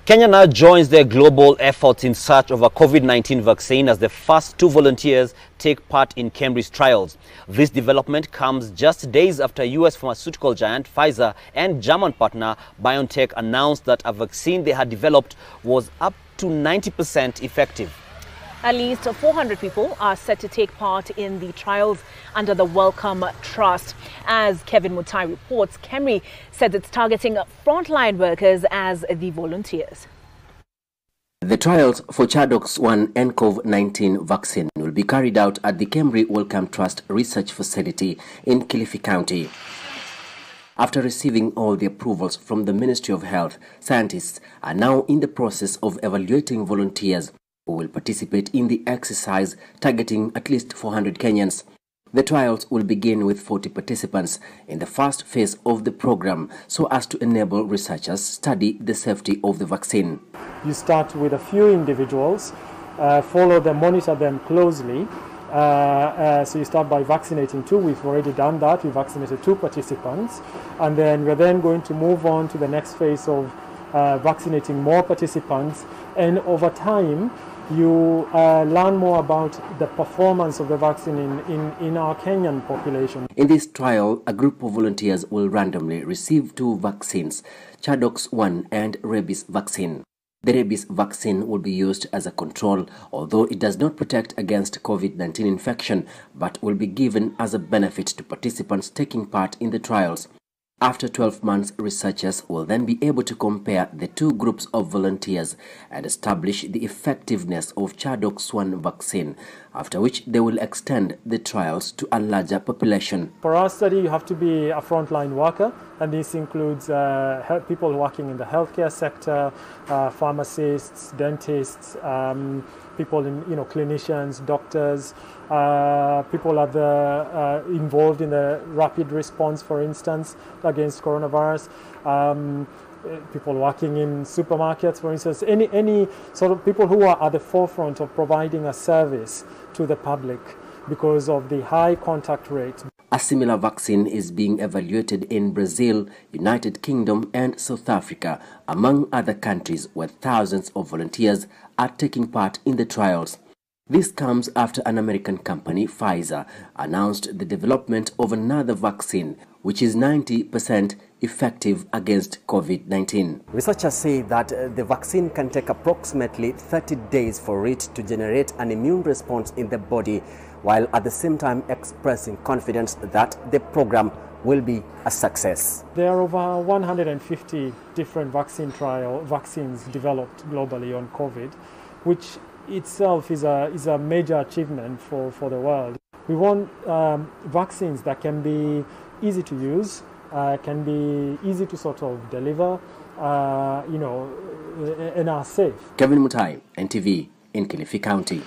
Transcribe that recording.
Kenya now joins their global efforts in search of a Covid-19 vaccine as the first 2 volunteers take part in Cambridge trials. This development comes just days after US pharmaceutical giant Pfizer and German partner BioNTech announced that a vaccine they had developed was up to 90% effective. At least 400 people are set to take part in the trials under the Wellcome Trust. As Kevin Mutai reports, KEMRI said it's targeting frontline workers as the volunteers. The trials for ChAdOx1 and COVID-19 vaccine will be carried out at the KEMRI Wellcome Trust Research Facility in Kilifi County. After receiving all the approvals from the Ministry of Health, scientists are now in the process of evaluating volunteers who will participate in the exercise, targeting at least 400 Kenyans. The trials will begin with 40 participants in the first phase of the program so as to enable researchers study the safety of the vaccine. You start with a few individuals, follow them, monitor them closely. So you start by vaccinating 2. We've already done that. We vaccinated 2 participants. And then we're then going to move on to the next phase of vaccinating more participants. And over time, you learn more about the performance of the vaccine in our Kenyan population. In this trial, a group of volunteers will randomly receive 2 vaccines, ChAdOx1 and rabies vaccine. The rabies vaccine will be used as a control, although it does not protect against COVID-19 infection, but will be given as a benefit to participants taking part in the trials. After 12 months, researchers will then be able to compare the 2 groups of volunteers and establish the effectiveness of ChAdOx1 vaccine, after which they will extend the trials to a larger population. For our study, you have to be a frontline worker, and this includes people working in the healthcare sector, pharmacists, dentists, people in, clinicians, doctors, people involved in the rapid response, for instance, against coronavirus, people working in supermarkets, for instance, any sort of people who are at the forefront of providing a service to the public because of the high contact rate. A similar vaccine is being evaluated in Brazil, United Kingdom and South Africa, among other countries where thousands of volunteers are taking part in the trials. This comes after an American company, Pfizer, announced the development of another vaccine, which is 90% effective against COVID-19. Researchers say that the vaccine can take approximately 30 days for it to generate an immune response in the body, while at the same time expressing confidence that the program will be a success. There are over 150 different vaccines developed globally on COVID, which itself is a major achievement for the world. We want vaccines that can be easy to use, can be easy to sort of deliver, and are safe. Kevin Mutai, NTV, in Kilifi County.